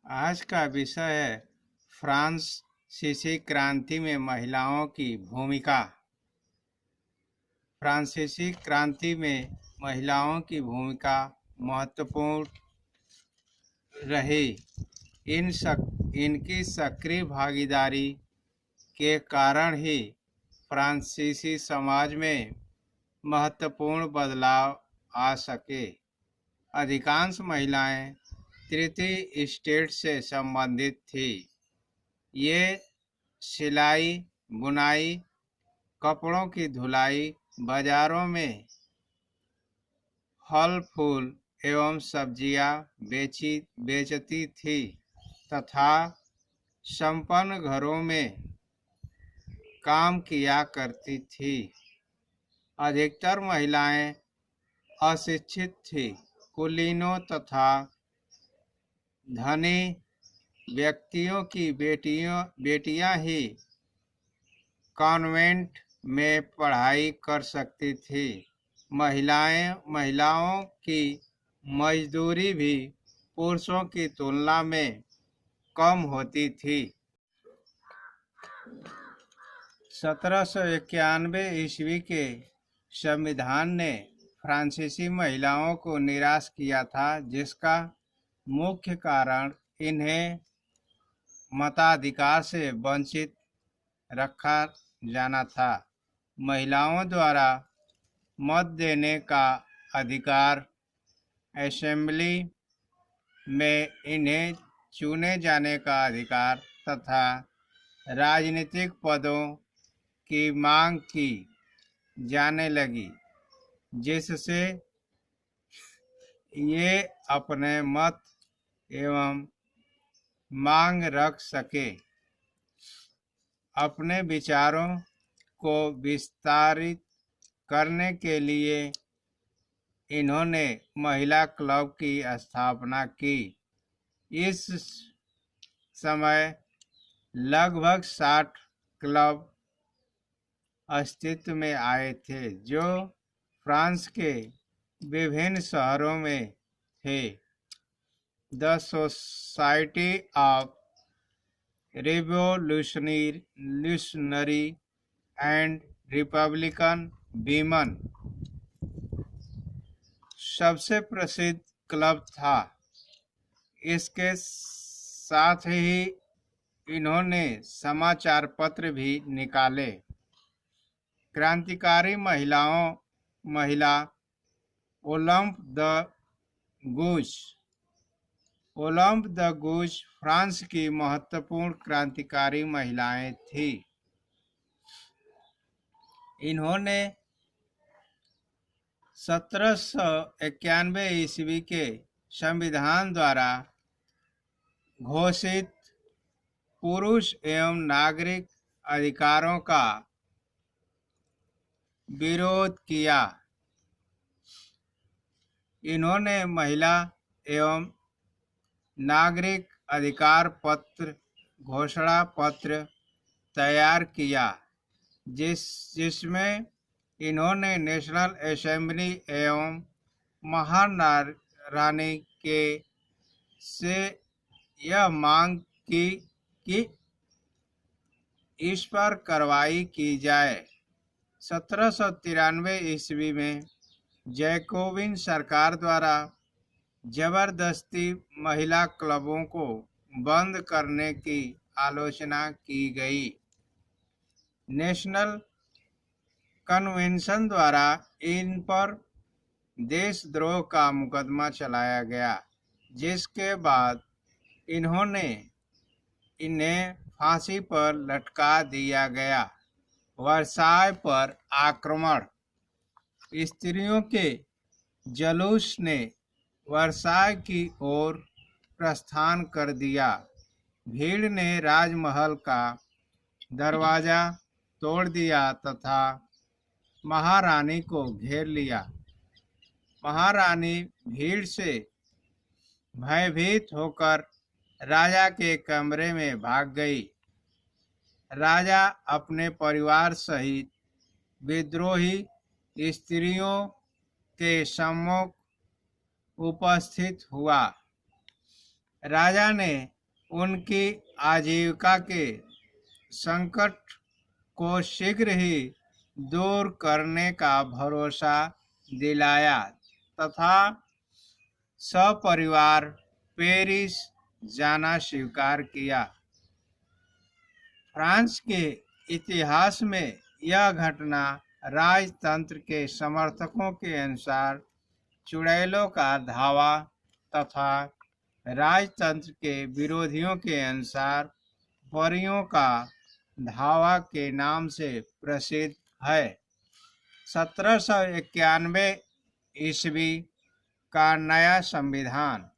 आज का विषय है फ्रांसीसी क्रांति में महिलाओं की भूमिका। फ्रांसीसी क्रांति में महिलाओं की भूमिका महत्वपूर्ण रही। इनकी सक्रिय भागीदारी के कारण ही फ्रांसीसी समाज में महत्वपूर्ण बदलाव आ सके। अधिकांश महिलाएं तृतीय स्टेट से संबंधित थी। ये सिलाई, बुनाई, कपड़ों की धुलाई, बाजारों में फल फूल एवं सब्जियां बेचती थी तथा संपन्न घरों में काम किया करती थी। अधिकतर महिलाएं अशिक्षित थी। कुलीनों तथा धनी व्यक्तियों की बेटियां ही कॉन्वेंट में पढ़ाई कर सकती थी। महिलाओं की मजदूरी भी पुरुषों की तुलना में कम होती थी। 1791 ईस्वी के संविधान ने फ्रांसीसी महिलाओं को निराश किया था, जिसका मुख्य कारण इन्हें मताधिकार से वंचित रखा जाना था। महिलाओं द्वारा मत देने का अधिकार, असेंबली में इन्हें चुने जाने का अधिकार तथा राजनीतिक पदों की मांग की जाने लगी, जिससे ये अपने मत एवं मांग रख सके। अपने विचारों को विस्तारित करने के लिए इन्होंने महिला क्लब की स्थापना की। इस समय लगभग 60 क्लब अस्तित्व में आए थे, जो फ्रांस के विभिन्न शहरों में थे। The society of revolutionary and Republican women सबसे प्रसिद्ध क्लब था। इसके साथ ही इन्होंने समाचार पत्र भी निकाले। क्रांतिकारी महिला ओलंप द गूज फ्रांस की महत्वपूर्ण क्रांतिकारी महिलाएं थी। इन्होंने 1791 ईस्वी के संविधान द्वारा घोषित पुरुष एवं नागरिक अधिकारों का विरोध किया। इन्होंने महिला एवं नागरिक अधिकार पत्र घोषणा पत्र तैयार किया, जिसमें इन्होंने नेशनल असेंबली एवं महारानी से यह मांग की कि इस पर कार्रवाई की जाए। 1793 ईस्वी में जैकोबिन सरकार द्वारा जबरदस्ती महिला क्लबों को बंद करने की आलोचना की गई। नेशनल कन्वेंशन द्वारा इन पर देशद्रोह का मुकदमा चलाया गया, जिसके बाद इन्हें फांसी पर लटका दिया गया। वर्साय पर आक्रमण। स्त्रियों के जुलूस ने वर्साय की ओर प्रस्थान कर दिया। भीड़ ने राजमहल का दरवाजा तोड़ दिया तथा महारानी को घेर लिया। महारानी भीड़ से भयभीत होकर राजा के कमरे में भाग गई। राजा अपने परिवार सहित विद्रोही स्त्रियों के सम्मुख उपस्थित हुआ। राजा ने उनकी आजीविका के संकट को शीघ्र ही दूर करने का भरोसा दिलाया तथा सपरिवार पेरिस जाना स्वीकार किया। फ्रांस के इतिहास में यह घटना राजतंत्र के समर्थकों के अनुसार चुड़ैलों का धावा तथा राजतंत्र के विरोधियों के अनुसार परियों का धावा के नाम से प्रसिद्ध है। 1791 ईस्वी का नया संविधान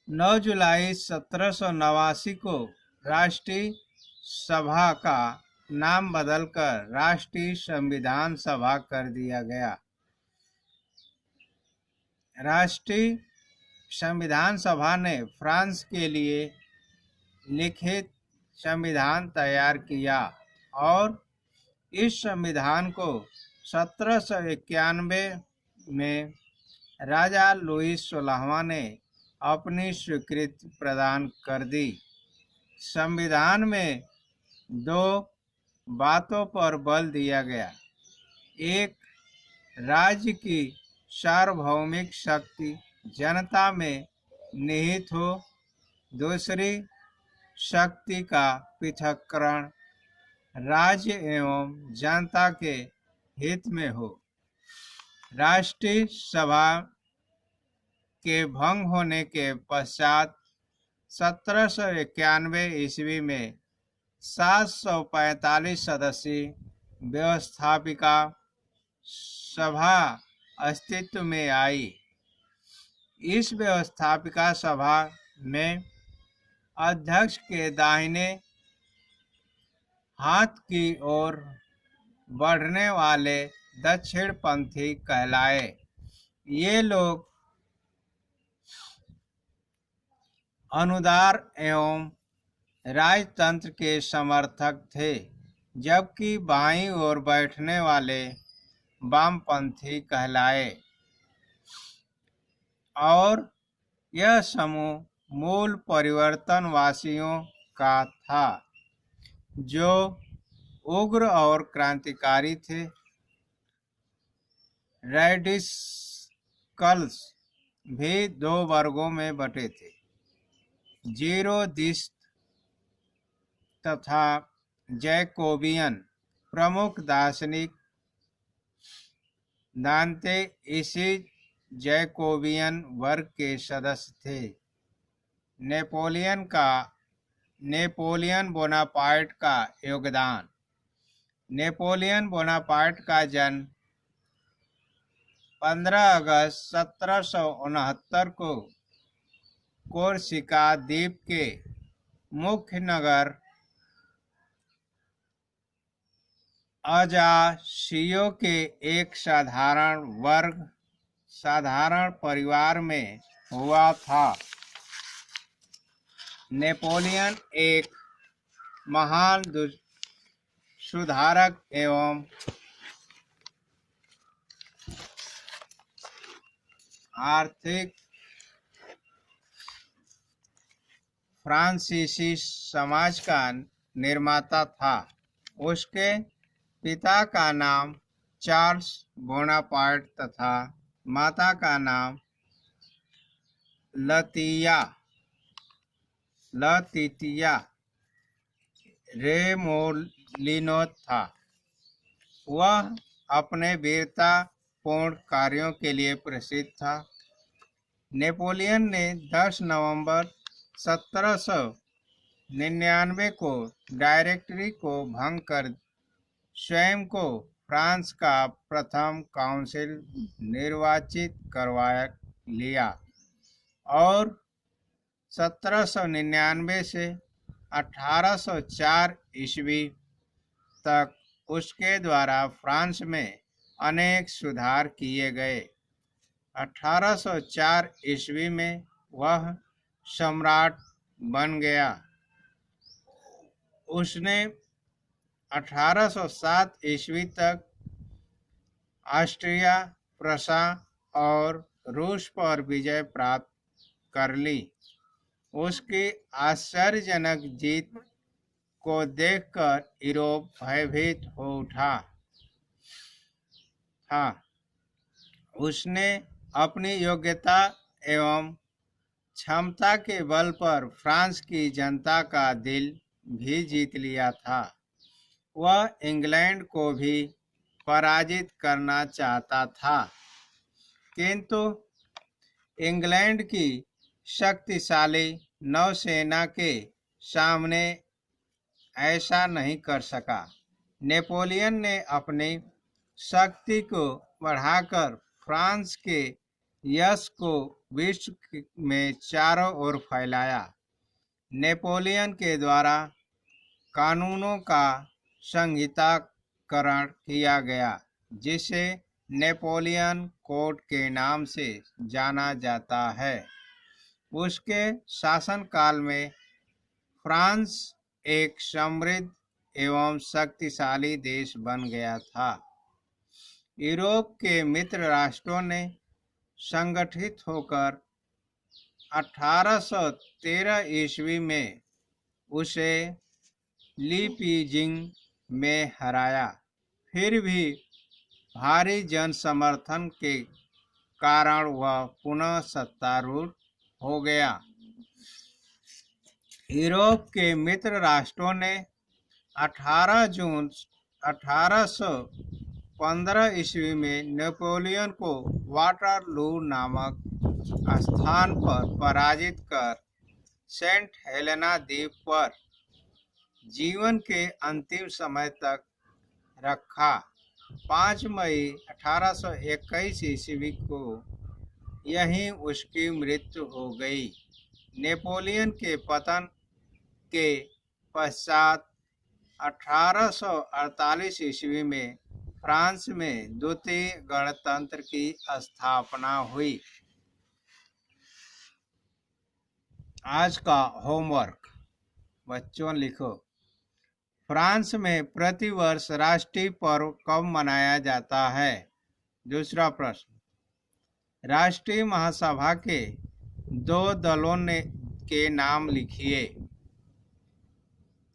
9 जुलाई 1789 को राष्ट्रीय सभा का नाम बदलकर राष्ट्रीय संविधान सभा कर दिया गया। राष्ट्रीय संविधान सभा ने फ्रांस के लिए लिखित संविधान तैयार किया और इस संविधान को 1791 में राजा लुईस 16वां ने अपनी स्वीकृति प्रदान कर दी। संविधान में दो बातों पर बल दिया गया। एक, राज्य की सार्वभौमिक शक्ति जनता में निहित हो। दूसरी, शक्ति का पृथक्करण राज्य एवं जनता के हित में हो। राष्ट्रीय सभा के भंग होने के पश्चात 1791 ईस्वी में 745 सदस्यीय व्यवस्थापिका सभा अस्तित्व में आई। इस व्यवस्थापिका सभा में अध्यक्ष के दाहिने हाथ की ओर बढ़ने वाले दक्षिणपंथी कहलाए। ये लोग अनुदार एवं राजतंत्र के समर्थक थे, जबकि बाईं ओर बैठने वाले वामपंथी कहलाए। और यह समूह मूल परिवर्तनवासियों का था, जो उग्र और क्रांतिकारी थे। रैडिकल्स भी दो वर्गों में बटे थे, जीरोदिस्ट तथा जैकोबियन। प्रमुख दार्शनिक दांते इसी जैकोबियन वर्ग के सदस्य थे। नेपोलियन बोनापार्ट का योगदान। नेपोलियन बोनापार्ट का जन्म 15 अगस्त 1769 को कोर्सिका द्वीप के मुख्य नगर अजासियो के एक साधारण परिवार में हुआ था। नेपोलियन एक महान सुधारक एवं आर्थिक फ्रांसीसी समाज का निर्माता था। उसके पिता का नाम चार्ल्स बोनापार्ट तथा माता का नाम लतितिया रेमोलिनो था। वह अपने वीरतापूर्ण कार्यों के लिए प्रसिद्ध था। नेपोलियन ने 10 नवंबर 1799 को डायरेक्टरी को भंग कर स्वयं को फ्रांस का प्रथम काउंसिल निर्वाचित करवा लिया और 1799 से 1804 ईस्वी तक उसके द्वारा फ्रांस में अनेक सुधार किए गए। 1804 ईस्वी में वह सम्राट बन गया। उसने 1807 ईस्वी तक ऑस्ट्रिया, प्रशा और रूस पर विजय प्राप्त कर ली। उसकी आश्चर्यजनक जीत को देखकर यूरोप भयभीत हो उठा। हाँ, उसने अपनी योग्यता एवं क्षमता के बल पर फ्रांस की जनता का दिल भी जीत लिया था। वह इंग्लैंड को भी पराजित करना चाहता था, किंतु इंग्लैंड की शक्तिशाली नौसेना के सामने ऐसा नहीं कर सका। नेपोलियन ने अपनी शक्ति को बढ़ाकर फ्रांस के यश को विश्व में चारों ओर फैलाया। नेपोलियन के द्वारा कानूनों का संहिताकरण किया गया, जिसे नेपोलियन कोड के नाम से जाना जाता है। उसके शासनकाल में फ्रांस एक समृद्ध एवं शक्तिशाली देश बन गया था। यूरोप के मित्र राष्ट्रों ने संगठित होकर 1813 ईस्वी में उसे लीपीजिंग में हराया। फिर भी भारी जन समर्थन के कारण वह पुनः सत्तारूढ़ हो गया। यूरोप के मित्र राष्ट्रों ने 18 जून 1815 ईस्वी में नेपोलियन को वाटरलू नामक स्थान पर पराजित कर सेंट हेलेना द्वीप पर जीवन के अंतिम समय तक रखा। 5 मई 1821 ईस्वी को यहीं उसकी मृत्यु हो गई। नेपोलियन के पतन के पश्चात 1848 ईस्वी में फ्रांस में द्वितीय गणतंत्र की स्थापना हुई। आज का होमवर्क, बच्चों लिखो। फ्रांस में प्रतिवर्ष राष्ट्रीय पर्व कब मनाया जाता है? दूसरा प्रश्न, राष्ट्रीय महासभा के 2 दलों के नाम लिखिए।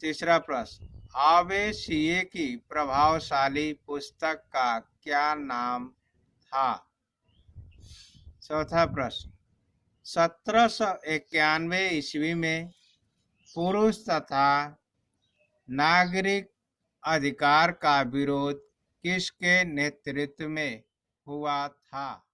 तीसरा प्रश्न, आवे सीए की प्रभावशाली पुस्तक का क्या नाम था? चौथा प्रश्न, 1791 ईस्वी में पुरुष तथा नागरिक अधिकार का विरोध किसके नेतृत्व में हुआ था?